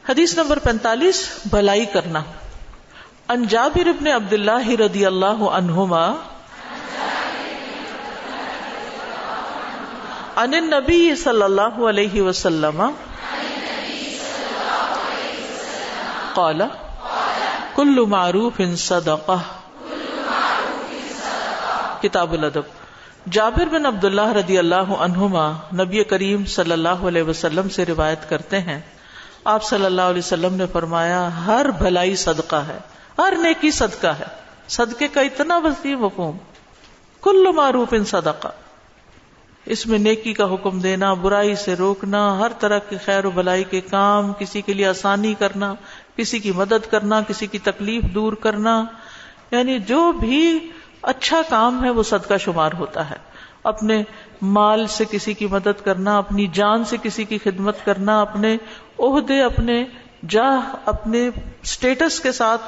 حدیث نمبر 45، بھلائی کرنا۔ عن جابر بن عبد اللہ رضی اللہ عنہما عن النبی صلی اللہ علیہ وسلم قال کل معروف صدقہ۔ کتاب الادب۔ جابر بن عبداللہ رضی اللہ عنہما نبی کریم صلی اللہ علیہ وسلم سے روایت کرتے ہیں، آپ صلی اللہ علیہ وسلم نے فرمایا ہر بھلائی صدقہ ہے، ہر نیکی صدقہ ہے۔ صدقے کا اتنا وسیع مفہوم، کل معروف صدقہ، اس میں نیکی کا حکم دینا، برائی سے روکنا، ہر طرح کی خیر و بھلائی کے کام، کسی کے لیے آسانی کرنا، کسی کی مدد کرنا، کسی کی تکلیف دور کرنا، یعنی جو بھی اچھا کام ہے وہ صدقہ شمار ہوتا ہے۔ اپنے مال سے کسی کی مدد کرنا، اپنی جان سے کسی کی خدمت کرنا، اپنے عہدے، اپنے جاہ، اپنے سٹیٹس کے ساتھ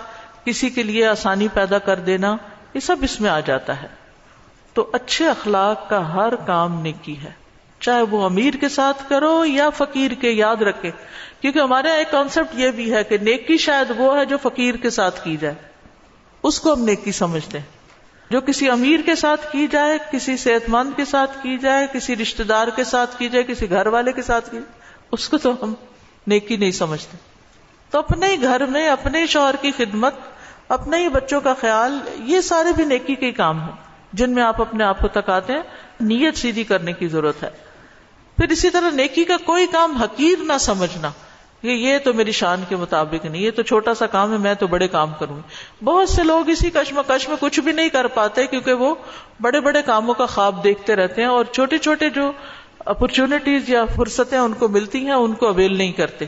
کسی کے لیے آسانی پیدا کر دینا، یہ سب اس میں آ جاتا ہے۔ تو اچھے اخلاق کا ہر کام نیکی ہے، چاہے وہ امیر کے ساتھ کرو یا فقیر کے، یاد رکھے، کیونکہ ہمارے ایک کانسیپٹ یہ بھی ہے کہ نیکی شاید وہ ہے جو فقیر کے ساتھ کی جائے، اس کو ہم نیکی سمجھتے ہیں۔ جو کسی امیر کے ساتھ کی جائے، کسی صحت مند کے ساتھ کی جائے، کسی رشتہ دار کے ساتھ کی جائے، کسی گھر والے کے ساتھ کی جائے، اس کو تو ہم نیکی نہیں سمجھتے۔ تو اپنے ہی گھر میں اپنے شوہر کی خدمت، اپنے ہی بچوں کا خیال، یہ سارے بھی نیکی کے کام ہیں جن میں آپ اپنے آپ کو تکاتے ہیں۔ نیت سیدھی کرنے کی ضرورت ہے۔ پھر اسی طرح نیکی کا کوئی کام حقیر نہ سمجھنا کہ یہ تو میری شان کے مطابق نہیں، یہ تو چھوٹا سا کام ہے، میں تو بڑے کام کروں۔ بہت سے لوگ اسی کشمکش میں کچھ بھی نہیں کر پاتے کیونکہ وہ بڑے بڑے کاموں کا خواب دیکھتے رہتے ہیں، اور چھوٹے چھوٹے جو اپرچونٹیز یا فرصتیں ان کو ملتی ہیں ان کو اویل نہیں کرتے۔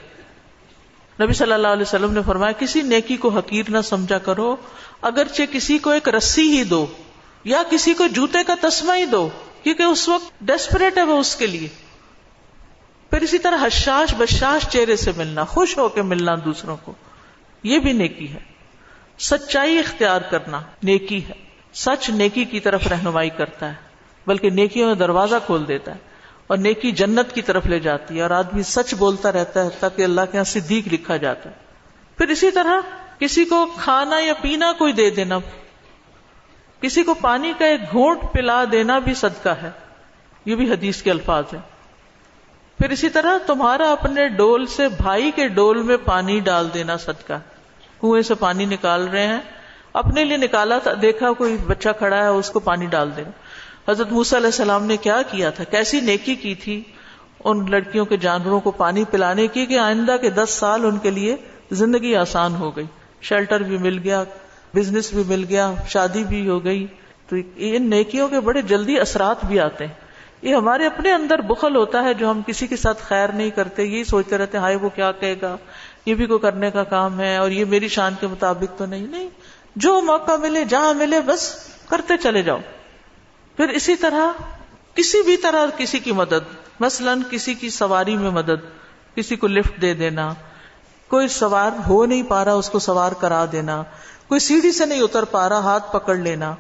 نبی صلی اللہ علیہ وسلم نے فرمایا کسی نیکی کو حقیر نہ سمجھا کرو، اگرچہ کسی کو ایک رسی ہی دو یا کسی کو جوتے کا تسمہ ہی دو، کیونکہ اس وقت ڈیسپریٹ ہے وہ اس کے لیے۔ پھر اسی طرح حشاش بشاش چہرے سے ملنا، خوش ہو کے ملنا دوسروں کو، یہ بھی نیکی ہے۔ سچائی اختیار کرنا نیکی ہے، سچ نیکی کی طرف رہنمائی کرتا ہے، بلکہ نیکیوں میں دروازہ کھول دیتا ہے، اور نیکی جنت کی طرف لے جاتی ہے، اور آدمی سچ بولتا رہتا ہے تاکہ اللہ کے یہاں صدیق لکھا جاتا ہے۔ پھر اسی طرح کسی کو کھانا یا پینا کوئی دے دینا، کسی کو پانی کا ایک گھونٹ پلا دینا بھی صدقہ ہے، یہ بھی حدیث کے الفاظ ہیں۔ پھر اسی طرح تمہارا اپنے ڈول سے بھائی کے ڈول میں پانی ڈال دینا صدقہ ہے۔ کنویں سے پانی نکال رہے ہیں، اپنے لیے نکالا تھا، دیکھا کوئی بچہ کھڑا ہے، اس کو پانی ڈال دینا۔ حضرت موسیٰ علیہ السلام نے کیا کیا تھا، کیسی نیکی کی تھی ان لڑکیوں کے جانوروں کو پانی پلانے کی کہ آئندہ کے 10 سال ان کے لیے زندگی آسان ہو گئی، شیلٹر بھی مل گیا، بزنس بھی مل گیا، شادی بھی ہو گئی۔ تو ان نیکیوں کے بڑے جلدی اثرات بھی آتے ہیں۔ یہ ہمارے اپنے اندر بخل ہوتا ہے جو ہم کسی کے ساتھ خیر نہیں کرتے، یہی سوچتے رہتے ہیں ہائے وہ کیا کہے گا، یہ بھی کوئی کرنے کا کام ہے اور یہ میری شان کے مطابق تو نہیں۔ جو موقع ملے جہاں ملے بس کرتے چلے جاؤ۔ پھر اسی طرح کسی بھی طرح کسی کی مدد، مثلا کسی کی سواری میں مدد، کسی کو لفٹ دے دینا، کوئی سوار ہو نہیں پا رہا اس کو سوار کرا دینا، کوئی سیڑھی سے نہیں اتر پا رہا ہاتھ پکڑ لینا،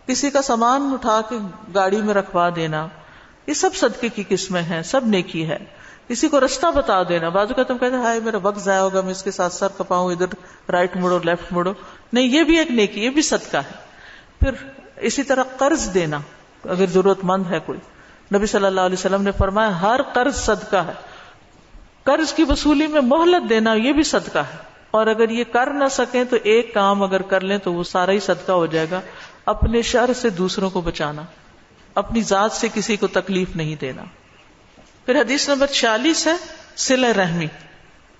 کسی کا سامان اٹھا کے گاڑی میں رکھوا دینا، یہ سب صدقے کی قسمیں ہیں، سب نیکی ہے۔ کسی کو رستہ بتا دینا، بعض اوقات تم کہتے ہیں ہائے میرا وقت ضائع ہوگا، میں اس کے ساتھ سر کپاؤں، ادھر رائٹ مڑو لیفٹ مڑو، نہیں، یہ بھی ایک نیکی، یہ بھی صدقہ ہے۔ پھر اسی طرح قرض دینا اگر ضرورت مند ہے کوئی، نبی صلی اللہ علیہ وسلم نے فرمایا ہر قرض صدقہ ہے۔ قرض کی وصولی میں مہلت دینا یہ بھی صدقہ ہے، اور اگر یہ کر نہ سکیں تو ایک کام اگر کر لیں تو وہ سارا ہی صدقہ ہو جائے گا، اپنے شر سے دوسروں کو بچانا، اپنی ذات سے کسی کو تکلیف نہیں دینا۔ پھر حدیث نمبر 46 ہے صلہ رحمی۔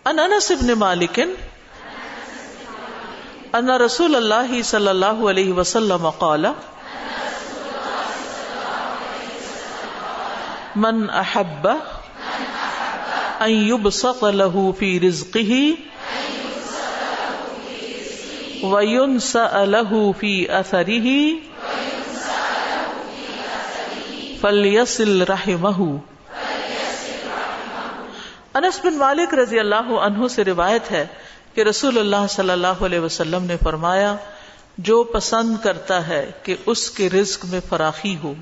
ان انس بن مالک ان رسول اللہ صلی اللہ علیہ وسلم قال من احب ان يبسط له في رزقه وينسأ له في اثره فلیصل رحمہ۔ انس بن مالک رضی اللہ عنہ سے روایت ہے کہ رسول اللہ صلی اللہ علیہ وسلم نے فرمایا جو پسند کرتا ہے کہ اس کے رزق میں فراخی ہو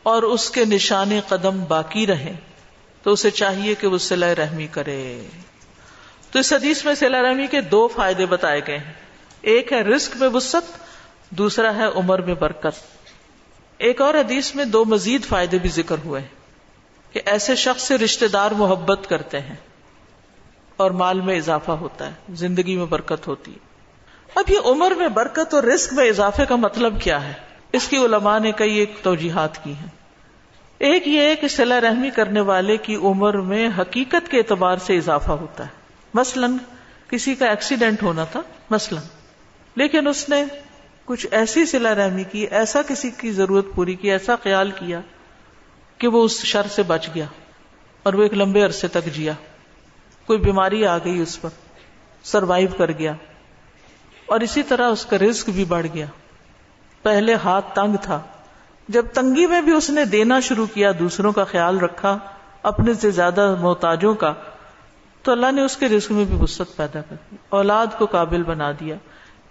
اور اس کے نشان قدم باقی رہیں تو اسے چاہیے کہ وہ صلہ رحمی کرے۔ تو اس حدیث میں صلہ رحمی کے 2 فائدے بتائے گئے ہیں. ایک ہے رزق میں وسعت، دوسرا ہے عمر میں برکت. ایک اور حدیث میں 2 مزید فائدے بھی ذکر ہوئے ہیں کہ ایسے شخص سے رشتہ دار محبت کرتے ہیں اور مال میں اضافہ ہوتا ہے، زندگی میں برکت ہوتی ہے. اب یہ عمر میں برکت اور رزق میں اضافے کا مطلب کیا ہے؟ اس کی علماء نے کئی ایک توجیحات کی ہیں. ایک یہ ہے کہ صلہ رحمی کرنے والے کی عمر میں حقیقت کے اعتبار سے اضافہ ہوتا ہے. مثلا کسی کا ایکسیڈنٹ ہونا تھا مثلا، لیکن اس نے کچھ ایسی صلہ رحمی کی، ایسا کسی کی ضرورت پوری کی، ایسا خیال کیا کہ وہ اس شر سے بچ گیا اور وہ ایک لمبے عرصے تک جیا. کوئی بیماری آ گئی اس پر، سروائیو کر گیا، اور اسی طرح اس کا رزق بھی بڑھ گیا. پہلے ہاتھ تنگ تھا، جب تنگی میں بھی اس نے دینا شروع کیا، دوسروں کا خیال رکھا، اپنے سے زیادہ محتاجوں کا، تو اللہ نے اس کے رزق میں بھی وسعت پیدا کر دی، اولاد کو قابل بنا دیا،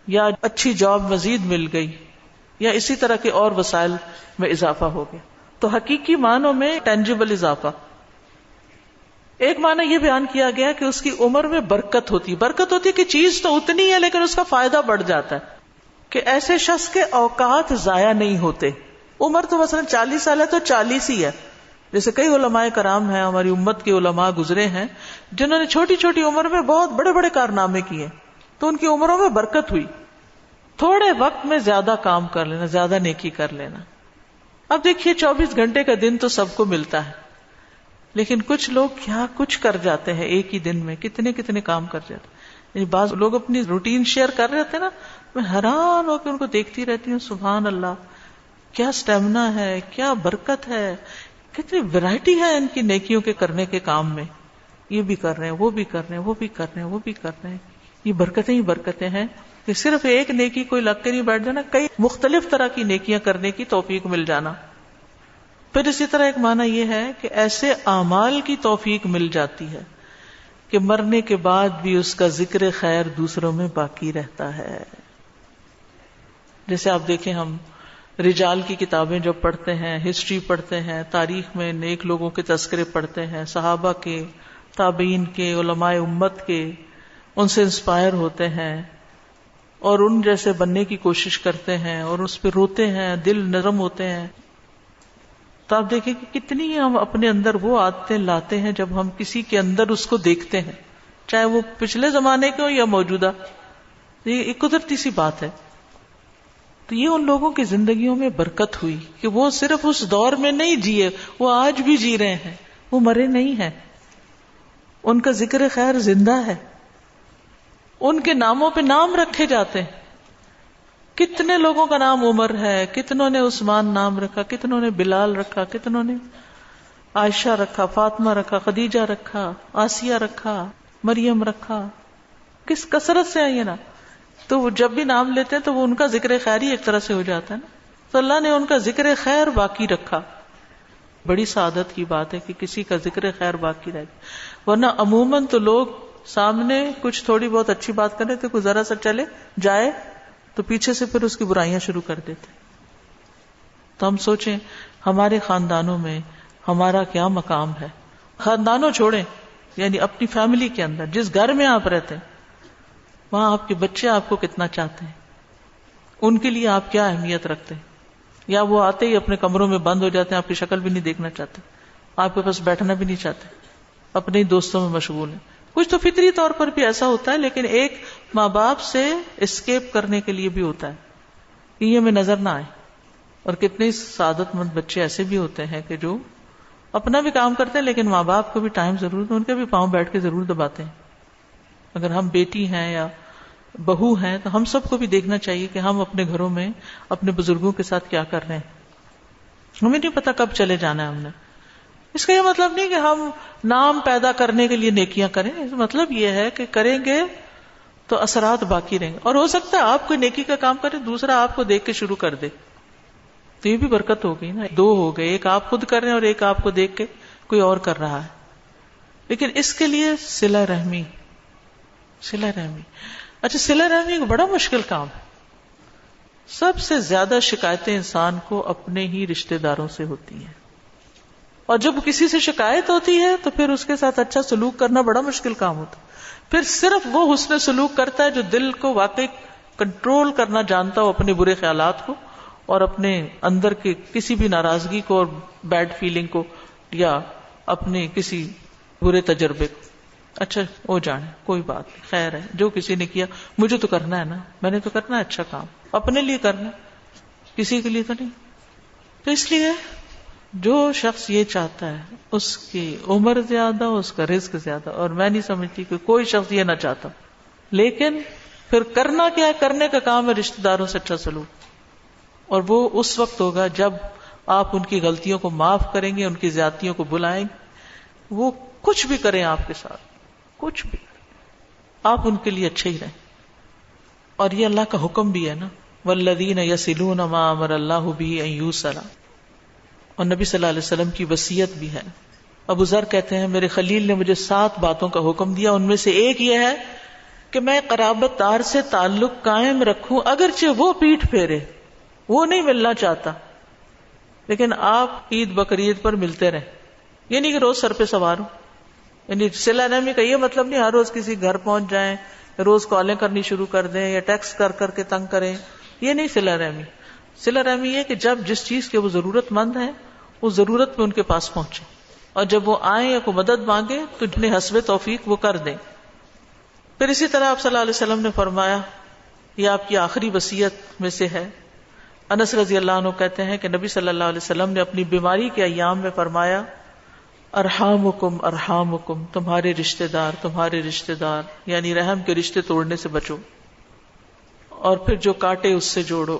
یا اچھی جاب مزید مل گئی، یا اسی طرح کے اور وسائل میں اضافہ ہو گیا. تو حقیقی معنوں میں ٹینجیبل اضافہ. ایک معنی یہ بیان کیا گیا کہ اس کی عمر میں برکت ہوتی ہے کہ چیز تو اتنی ہے لیکن اس کا فائدہ بڑھ جاتا ہے، کہ ایسے شخص کے اوقات ضائع نہیں ہوتے. عمر تو مثلا 40 سال ہے تو 40 ہی ہے. جیسے کئی علماء کرام ہیں، ہماری امت کے علماء گزرے ہیں جنہوں نے چھوٹی چھوٹی عمر میں بہت بڑے بڑے کارنامے کیے، تو ان کی عمروں میں برکت ہوئی. تھوڑے وقت میں زیادہ کام کر لینا، زیادہ نیکی کر لینا. اب دیکھیے 24 گھنٹے کا دن تو سب کو ملتا ہے، لیکن کچھ لوگ کیا کچھ کر جاتے ہیں ایک ہی دن میں، کتنے کتنے کام کر جاتے ہیں. یعنی بعض لوگ اپنی روٹین شیئر کر رہے تھے نا، میں حیران ہو کے ان کو دیکھتی رہتی ہوں. سبحان اللہ، کیا سٹیمنا ہے، کیا برکت ہے، کتنی ویرائٹی ہے ان کی نیکیوں کے کرنے کے کام میں. یہ بھی کر رہے ہیں، وہ بھی کر رہے ہیں، وہ بھی کر رہے ہیں، وہ بھی کر رہے ہیں. یہ برکتیں ہی برکتیں ہیں کہ صرف ایک نیکی کوئی لگ کے نہیں بیٹھ جانا، کئی مختلف طرح کی نیکیاں کرنے کی توفیق مل جانا. پھر اسی طرح ایک معنی یہ ہے کہ ایسے اعمال کی توفیق مل جاتی ہے کہ مرنے کے بعد بھی اس کا ذکر خیر دوسروں میں باقی رہتا ہے. جیسے آپ دیکھیں، ہم رجال کی کتابیں جو پڑھتے ہیں، ہسٹری پڑھتے ہیں، تاریخ میں نیک لوگوں کے تذکرے پڑھتے ہیں، صحابہ کے، تابعین کے، علماء امت کے، ان سے انسپائر ہوتے ہیں اور ان جیسے بننے کی کوشش کرتے ہیں اور اس پہ روتے ہیں، دل نرم ہوتے ہیں. تو آپ دیکھیں کہ کتنی ہم اپنے اندر وہ عادتیں لاتے ہیں جب ہم کسی کے اندر اس کو دیکھتے ہیں، چاہے وہ پچھلے زمانے کے ہو یا موجودہ. یہ ایک قدرتی سی بات ہے. تو یہ ان لوگوں کی زندگیوں میں برکت ہوئی کہ وہ صرف اس دور میں نہیں جیے، وہ آج بھی جی رہے ہیں، وہ مرے نہیں ہیں، ان کا ذکر خیر زندہ ہے، ان کے ناموں پہ نام رکھے جاتے ہیں. کتنے لوگوں کا نام عمر ہے، کتنوں نے عثمان نام رکھا، کتنوں نے بلال رکھا، کتنوں نے عائشہ رکھا، فاطمہ رکھا، خدیجہ رکھا، آسیہ رکھا، مریم رکھا. کس کثرت سے آئی ہے نا. تو وہ جب بھی نام لیتے ہیں تو وہ ان کا ذکر خیر ہی ایک طرح سے ہو جاتا ہے نا. تو اللہ نے ان کا ذکر خیر باقی رکھا. بڑی سعادت کی بات ہے کہ کسی کا ذکر خیر باقی رہے. ورنہ عموماً تو لوگ سامنے کچھ تھوڑی بہت اچھی بات کرنے تو کوئی ذرا سا چلے جائے تو پیچھے سے پھر اس کی برائیاں شروع کر دیتے. تو ہم سوچیں ہمارے خاندانوں میں ہمارا کیا مقام ہے. خاندانوں چھوڑیں، یعنی اپنی فیملی کے اندر جس گھر میں آپ رہتے ہیں وہاں آپ کے بچے آپ کو کتنا چاہتے ہیں، ان کے لیے آپ کیا اہمیت رکھتے ہیں. یا وہ آتے ہی اپنے کمروں میں بند ہو جاتے ہیں، آپ کی شکل بھی نہیں دیکھنا چاہتے، آپ کے پاس بیٹھنا بھی نہیں چاہتے، اپنے ہی دوستوں میں مشغول ہیں. کچھ تو فطری طور پر بھی ایسا ہوتا ہے، لیکن ایک ماں باپ سے اسکیپ کرنے کے لیے بھی ہوتا ہے کہ یہ ہمیں نظر نہ آئے. اور کتنے سعادت مند بچے ایسے بھی ہوتے ہیں کہ جو اپنا بھی کام کرتے ہیں لیکن ماں باپ کو بھی ٹائم ضرور، ان کے بھی پاؤں بیٹھ کے ضرور دباتے ہیں. اگر ہم بیٹی ہیں یا بہو ہیں تو ہم سب کو بھی دیکھنا چاہیے کہ ہم اپنے گھروں میں اپنے بزرگوں کے ساتھ کیا کر رہے ہیں. ہمیں نہیں پتا کب چلے جانا ہے ہم نے. اس کا یہ مطلب نہیں کہ ہم نام پیدا کرنے کے لیے نیکیاں کریں، اس مطلب یہ ہے کہ کریں گے تو اثرات باقی رہیں گے. اور ہو سکتا ہے آپ کوئی نیکی کا کام کرے، دوسرا آپ کو دیکھ کے شروع کر دے، تو یہ بھی برکت ہو گئی نا. دو ہو گئے، ایک آپ خود کر رہے ہیں اور ایک آپ کو دیکھ کے کوئی اور کر رہا ہے. لیکن اس کے لیے صلہ رحمی. اچھا، صلہ رحمی ایک بڑا مشکل کام ہے. سب سے زیادہ شکایتیں انسان کو اپنے ہی رشتہ داروں سے ہوتی ہیں، اور جب کسی سے شکایت ہوتی ہے تو پھر اس کے ساتھ اچھا سلوک کرنا بڑا مشکل کام ہوتا ہے. پھر صرف وہ حسن سلوک کرتا ہے جو دل کو واقعی کنٹرول کرنا جانتا ہو اپنے برے خیالات کو اور اپنے اندر کے کسی بھی ناراضگی کو اور بیڈ فیلنگ کو یا اپنے کسی برے تجربے کو. اچھا وہ جانے کوئی بات نہیں، خیر ہے جو کسی نے کیا، مجھے تو کرنا ہے نا، میں نے تو کرنا ہے اچھا کام، اپنے لیے کرنا ہے، کسی کے لیے تو نہیں. تو اس لیے جو شخص یہ چاہتا ہے اس کی عمر زیادہ، اس کا رزق زیادہ، اور میں نہیں سمجھتی کہ کوئی شخص یہ نہ چاہتا. لیکن پھر کرنا کیا ہے؟ کرنے کا کام ہے رشتہ داروں سے اچھا سلوک، اور وہ اس وقت ہوگا جب آپ ان کی غلطیوں کو معاف کریں گے، ان کی زیادتیوں کو بلائیں گے. وہ کچھ بھی کریں آپ کے ساتھ، کچھ بھی آپ ان کے لیے اچھے ہی رہیں. اور یہ اللہ کا حکم بھی ہے نا، والذین یصلون ما امر اللہ بہ ان یوصل، اور نبی صلی اللہ علیہ وسلم کی وصیت بھی ہے. ابو ذر کہتے ہیں میرے خلیل نے مجھے 7 باتوں کا حکم دیا، ان میں سے ایک یہ ہے کہ میں قرابت دار سے تعلق قائم رکھوں اگرچہ وہ پیٹھ پھیرے، وہ نہیں ملنا چاہتا، لیکن آپ عید بقرعید پر ملتے رہیں. یہ نہیں کہ روز سر پہ سوار ہوں، یعنی صلہ رحمی کا یہ مطلب نہیں ہر روز کسی گھر پہنچ جائیں، روز کالیں کرنی شروع کر دیں یا ٹیکسٹ کر کر کے تنگ کریں. یہ نہیں صلہ رحمی. صلہ رحمی یہ کہ جب جس چیز کے وہ ضرورت مند ہیں اس ضرورت پہ ان کے پاس پہنچے، اور جب وہ آئیں یا کوئی مدد مانگے تو جنہیں حسب توفیق وہ کر دیں. پھر اسی طرح آپ صلی اللہ علیہ وسلم نے فرمایا، یہ آپ کی آخری وصیت میں سے ہے. انس رضی اللہ عنہ کہتے ہیں کہ نبی صلی اللہ علیہ وسلم نے اپنی بیماری کے ایام میں فرمایا، ارحامکم ارحامکم، تمہارے رشتہ دار، یعنی رحم کے رشتے توڑنے سے بچو، اور پھر جو کاٹے اس سے جوڑو.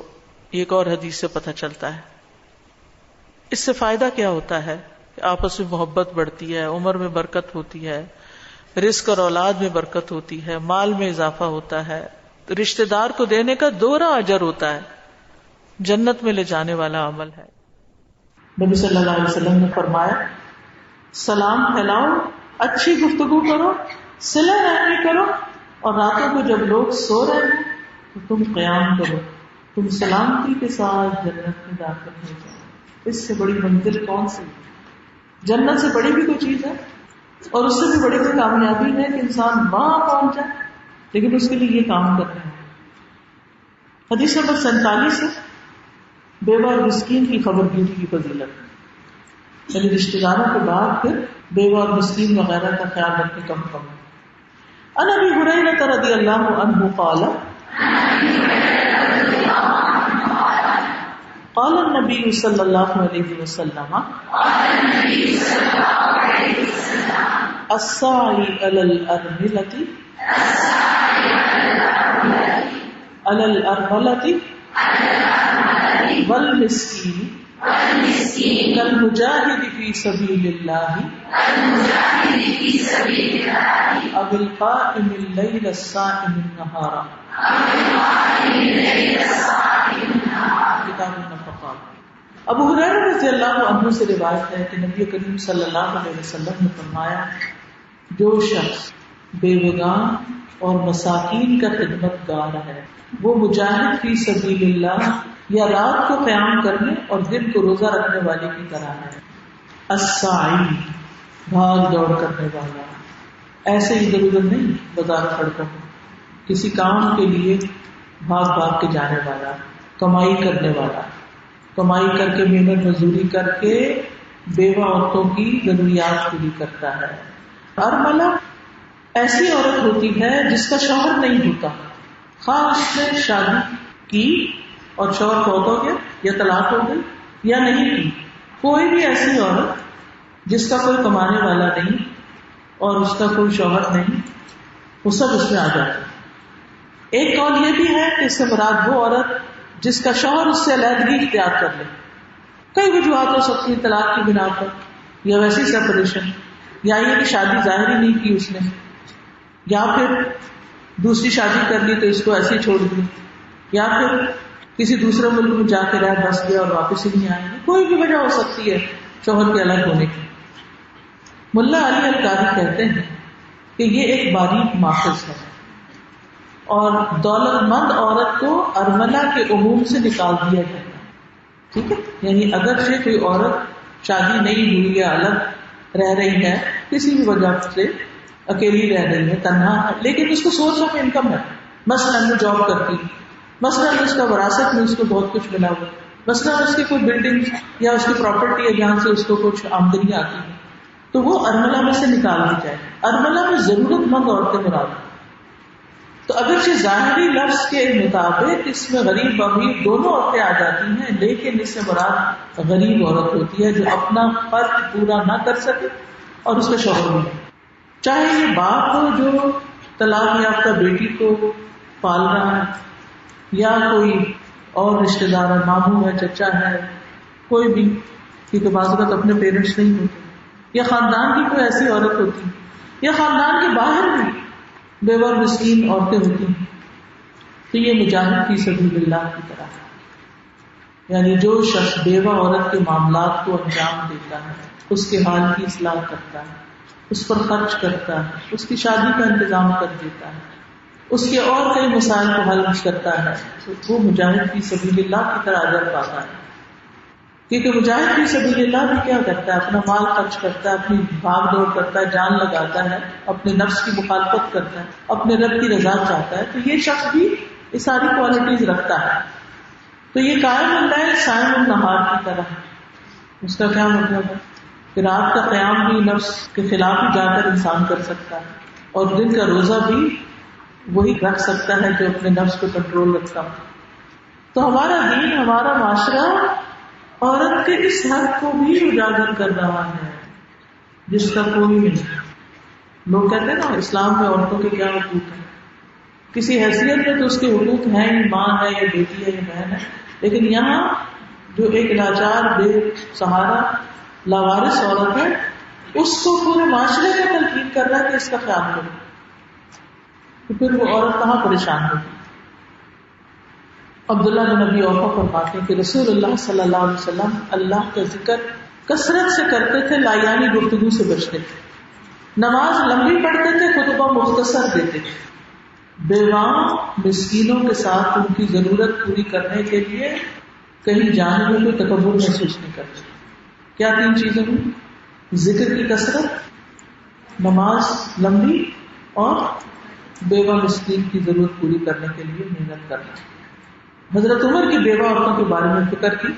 یہ ایک اور حدیث سے پتہ چلتا ہے. اس سے فائدہ کیا ہوتا ہے کہ آپس میں محبت بڑھتی ہے، عمر میں برکت ہوتی ہے، رزق اور اولاد میں برکت ہوتی ہے، مال میں اضافہ ہوتا ہے، رشتہ دار کو دینے کا 2 اجر ہوتا ہے، جنت میں لے جانے والا عمل ہے. نبی صلی اللہ علیہ وسلم نے فرمایا، سلام پھیلاؤ، اچھی گفتگو کرو، صلہ رحمی کرو، اور راتوں کو جب لوگ سو رہے ہیں تو تم قیام کرو، تم سلامتی کے ساتھ جنت میں داخل ہو جاؤ. اس سے بڑی منزل کون سی؟ جنت سے بڑی بھی کوئی چیز ہے، اور اس سے بھی بڑی کوئی کامیابی ہے کہ انسان وہاں پہنچ جائے، لیکن اس کے لیے یہ کام کرنا ہے. حدیث نمبر 47 ہے بیوہ اور مسکین کی خبرگیری کی فضیلت، یعنی رشتہ داروں کے بعد پھر بیوہ اور مسکین وغیرہ کا خیال رکھنے کا حکم ہے. عن ابی ہریرہ رضی اللہ عنہ قال قال النبی صلی اللہ علیہ وسلم الساعی علی الارملۃ والمسکین کالمجاہد فی سبیل اللہ او القائم اللیل الصائم النہار. کتاب النفقات. ابو ہریرہ رضی اللہ عنہ سے روایت ہے کہ نبی کریم صلی اللہ علیہ وسلم نے فرمایا، جو شخص بیوگان اور مساکین کا خدمت گار ہے وہ مجاہد فی سبیل اللہ یا رات کو قیام کرنے اور دن کو روزہ رکھنے والے کی طرح ہے. الساعی بھاگ دوڑ کرنے والا، ایسے ادھر ادھر نہیں بازار سڑکوں میں، کسی کام کے لیے بھاگ بھاگ کے جانے والا، کمائی کرنے والا، کمائی کر کے محنت مزدوری کر کے بیوہ عورتوں کی ضروریات پوری کرتا ہے. ارملہ ایسی عورت ہوتی ہے جس کا شوہر نہیں ہوتا، خواہ اس نے شادی کی اور شوہر فوت ہو گیا یا طلاق ہو گئی یا نہیں کی، کوئی بھی ایسی عورت جس کا کوئی کمانے والا نہیں اور اس کا کوئی شوہر نہیں، وہ سب اس میں آ جاتے ہیں. ایک قول یہ بھی ہے کہ اس سے مراد وہ عورت جس کا شوہر اس سے علیحدگی اختیار کر لے. کئی وجوہات ہو سکتی ہیں طلاق کی بنا پر، یا ویسی سیپریشن، یا یہ کہ شادی ظاہر ہی نہیں کی اس نے، یا پھر دوسری شادی کر لی تو اس کو ایسے ہی چھوڑ دی، یا پھر کسی دوسرے ملک میں جا کے رہ بس گیا اور واپس ہی نہیں آئے. کوئی بھی وجہ ہو سکتی ہے شوہر کے الگ ہونے کی. ملا علی القاری کہتے ہیں کہ یہ ایک باریک ماخذ ہے اور دولت مند عورت کو ارملہ کے عموم سے نکال دیا جاتا ہے. ٹھیک ہے، یعنی اگرچہ کوئی عورت شادی نہیں ہوئی یا الگ رہ رہی ہے کسی بھی وجہ سے، اکیلی رہ رہی ہے، تنہا ہے، لیکن اس کو سورس آف انکم ہے، مثلاً وہ جاب کرتی، مثلاً اس کا وراثت میں اس کو بہت کچھ ملا ہوا، مثلاً اس کی کوئی بلڈنگ یا اس کی پراپرٹی ہے جہاں سے اس کو کچھ آمدنی آتی ہے، تو وہ ارملہ میں سے نکال دی جائے. ارملہ میں ضرورت مند عورتیں مراد. تو اگرچہ ظاہری لفظ کے مطابق اس میں غریب امیر دونوں عورتیں آ جاتی ہیں، لیکن اس سے مراد غریب عورت ہوتی ہے جو اپنا فرض پورا نہ کر سکے اور اس کا شوہر بھی. چاہے یہ باپ ہو جو طلاق یافتہ بیٹی کو پال رہا ہے، یا کوئی اور رشتے دار ہے، ماموں ہے، چچا ہے، کوئی بھی، کیونکہ بعض اوقات اپنے پیرنٹس نہیں ہوتے، یا خاندان کی کوئی ایسی عورت ہوتی، یا خاندان کے باہر بھی بیوہ اور مسکین عورتیں ہوتی ہیں، تو یہ مجاہد فی سبیل اللہ کی طرح ہے. یعنی جو شخص بیوہ عورت کے معاملات کو انجام دیتا ہے، اس کے حال کی اصلاح کرتا ہے، اس پر خرچ کرتا ہے، اس کی شادی کا انتظام کر دیتا ہے، اس کے اور کئی مسائل کو حل کرتا ہے، تو وہ مجاہد فی سبیل اللہ کی طرح اجر پاتا ہے. کیونکہ مجاہد فی سبیل اللہ بھی کیا کرتا ہے؟ اپنا مال خرچ کرتا ہے، اپنی بھاگ دوڑ کرتا ہے، جان لگاتا ہے، اپنے نفس کی مخالفت کرتا ہے، اپنے رب کی رضا چاہتا ہے. تو یہ شخص بھی یہ ساری کوالٹیز رکھتا ہے. تو یہ قائم اللیل صائم النہار کی طرح ہے. اس کا کیا مطلب ہے کہ رات کا قیام بھی نفس کے خلاف ہی جا کر انسان کر سکتا ہے، اور دن کا روزہ بھی وہی رکھ سکتا ہے جو اپنے نفس کو کنٹرول رکھتا ہے. تو ہمارا دین، ہمارا معاشرہ عورت کے اس حق کو بھی اجاگر کر رہا ہے جس کا کوئی نہیں. لوگ کہتے ہیں نا اسلام میں عورتوں کے کیا حقوق ہیں، کسی حیثیت میں تو اس کے حقوق ہیں، یہ ماں ہے، یہ بیٹی ہے، یہ بہن ہے، لیکن یہاں جو ایک لاچار بے سہارا لاوارث عورت ہے، اس کو پورے معاشرے کا تلقین کر رہا ہے کہ اس کا خیال کرو، تو پھر وہ عورت کہاں پریشان ہوگی. عبداللہ بن ابی اوفا فرماتے ہیں کہ رسول اللہ صلی اللہ علیہ وسلم اللہ کا ذکر کثرت سے کرتے تھے، لایانی گفتگو سے بچتے تھے، نماز لمبی پڑھتے تھے، خطبہ مختصر دیتے تھے، بیواؤں مسکینوں کے ساتھ ان کی ضرورت پوری کرنے کے لیے کہیں جانے میں کوئی تکبر محسوس نہیں کرتے. کیا 3 چیزیں ہوئی؟ ذکر کی کثرت، نماز لمبی، اور بیوہ مسکین کی ضرورت پوری کرنے کے لیے محنت کرنا. حضرت عمر کی بیوہ عورتوں کے بارے میں فکر کی.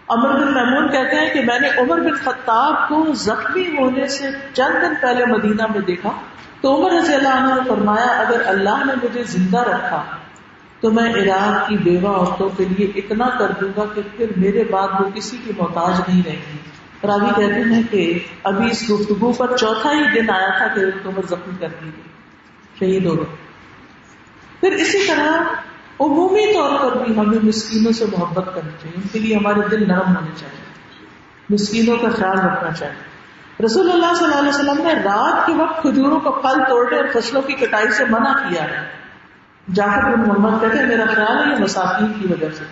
عمر بن میمون کہتے ہیں کہ میں نے عمر بن خطاب کو زخمی ہونے سے چند دن پہلے مدینہ میں دیکھا تو عمر رضی اللہ عنہ نے فرمایا اگر اللہ نے مجھے زندہ رکھا تو میں عراق کی بیوہ عورتوں کے لیے اتنا کر دوں گا کہ پھر میرے بعد وہ کسی کی محتاج نہیں رہیں گی. راوی کہتے ہیں کہ ابھی اس گفتگو پر 4تھا ہی دن آیا تھا کہ حضرت عمر زخمی کر دی گئی، شہید ہو گئے. پھر اسی طرح عمومی طور پر بھی ہمیں مسکینوں سے محبت کرنی چاہیے، ان کے لیے ہمارے دل نرم ہونے چاہیے، مسکینوں کا خیال رکھنا چاہیے. رسول اللہ صلی اللہ علیہ وسلم نے رات کے وقت کھجوروں کا پھل توڑنے اور فصلوں کی کٹائی سے منع کیا ہے. جعفر بن محمد کہتے ہیں میرا خیال ہے یہ مساکین کی وجہ سے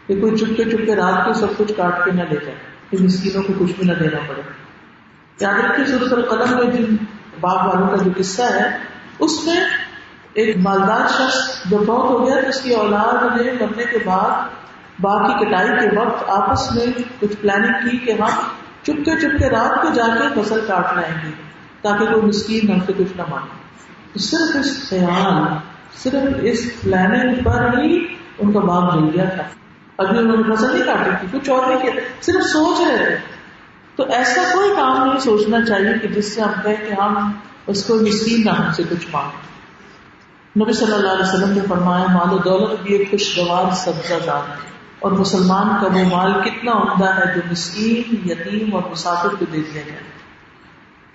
کہ کوئی چپ کے رات کو سب کچھ کاٹ کے نہ لے جائے، کہ مسکینوں کو کچھ بھی نہ دینا پڑے. یاد رکھیے سورۃ القلم میں جن باغ والوں کا جو قصہ ہے اس میں ایک مالدار شخص جو فوت ہو گیا تو اس کی اولاد نے مرنے کے بعد باغ کی کٹائی کے وقت آپس میں کچھ پلاننگ کی کہ ہم چپ کے رات کو جا کے فصل کاٹ لائیں گے تاکہ کوئی مسکین ہم سے کچھ نہ مانگے. صرف اس خیال، صرف اس پلاننگ پر ہی ان کا باغ جل گیا تھا. ابھی انہوں نے فصل نہیں کاٹی تھی، کچھ اور نہیں کیا، صرف سوچ رہے تھے. تو ایسا کوئی کام نہیں سوچنا چاہیے کہ جس سے ہم کہیں کہ ہم اس کو مسکین نہ ہم سے کچھ مانگیں. نبی صلی اللہ علیہ وسلم نے فرمایا مال و دولت بھی ایک خوشگوار سبزہ جات ہے، اور مسلمان کا وہ مال کتنا عمدہ ہے جو مسکین، یتیم اور مسافر کو دے دیا جائے.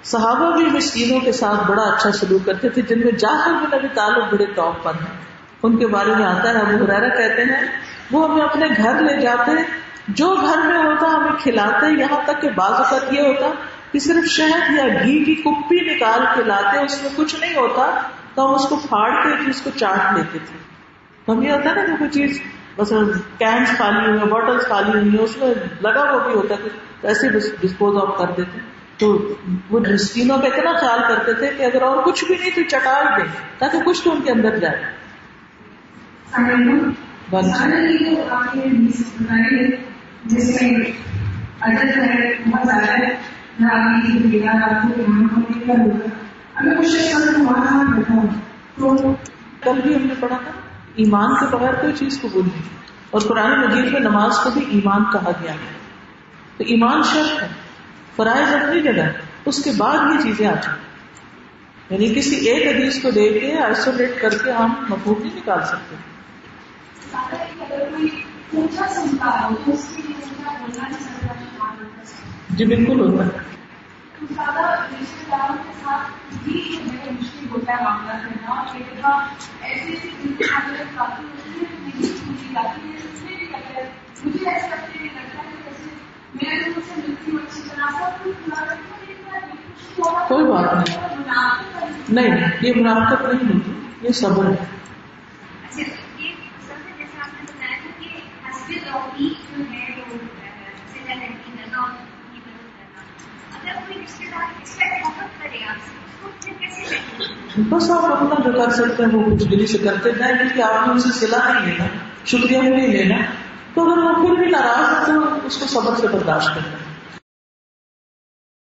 صحابہ بھی مسکینوں کے ساتھ بڑا اچھا سلوک کرتے تھے، جن میں جعفر بن ابی طالب بڑے ٹاپ پر ہیں. ان کے بارے میں آتا ہے ابو ہریرہ کہتے ہیں وہ ہمیں اپنے گھر لے جاتے، جو گھر میں ہوتا ہمیں کھلاتے، یہاں تک کہ بعض اوقات یہ ہوتا کہ صرف شہد یا گھی کی کپی نکال کے لاتے، اس میں کچھ نہیں ہوتا تو ہم اس کو پھاڑ کے اس کو چاٹ لیتے تھے. ہم یہ ہوتا ہے نا کہ کوئی چیز مثلا کینس خالی ہوئی ہیں، بوٹلس خالی ہوئی ہیں، اس میں لگا وہ بھی ہوتا ہے کہ ایسے ڈسپوز آف کر دیتے. تو وہ مسکینوں کا اتنا خیال کرتے تھے کہ اگر اور کچھ بھی نہیں تو چٹا ہی دیں تاکہ کچھ تو ان کے اندر جائے. جس میں عجز ہے بہت زیادہ ہے، نہ آپ کی بیدار آپ کو ایمان ہونے کا ہوگا. اگر کچھ شخص وہاں کہاں بیٹھا ہوں تو کل بھی ہم نے پڑھا تھا ایمان کے بغیر کوئی چیز قبول نہیں، اور قرآن مجید میں نماز کو بھی ایمان کہا گیا ہے. تو ایمان شرط ہے، فرائض اپنی جگہ، اس کے بعد یہ چیزیں آتی ہیں. یعنی کسی ایک حدیث کو لے کے آئسولیٹ کر کے ہم مفہوم نہیں نکال سکتے. اگر کوئی پوچھا سنتا ہو تو اس کے لیے بولنا نہیں سکتا. جی بالکل ہوتا ہے. زیادہ رشتے داروں کے ساتھ بھی جو ہے مشکل ہوتا ہے معاملہ کرنا، اور کئی دفعہ ایسی ایسی چیزیں کافی ہوتی ہے نہیں سنی جاتی ہے، اس میں بھی لگتا ہے مجھے ایسا لگتا ہے کہ جیسے میں تو مجھ سے ملتی ہوں اچھی طرح سب کوئی بات نہیں، نہیں یہ منافقت نہیں ہوتی، یہ صبر ہے. جیسے آپ نے بتایا تھا کہ حسب توفیق جو ہے وہ اگر کوئی رشتے دار ایکسپیکٹ محبت کرے آپ سے اس کو پھر کیسے؟ بس آپ اپنا جو کر سکتے ہیں وہ کچھ دلی سے کرتے جائیں، کیونکہ آپ نے اسے صلہ نہیں لینا، شکریہ نہیں لینا. تو اگر وہ پھر بھی ناراض ہے تو اس کو صبر سے برداشت کرنا.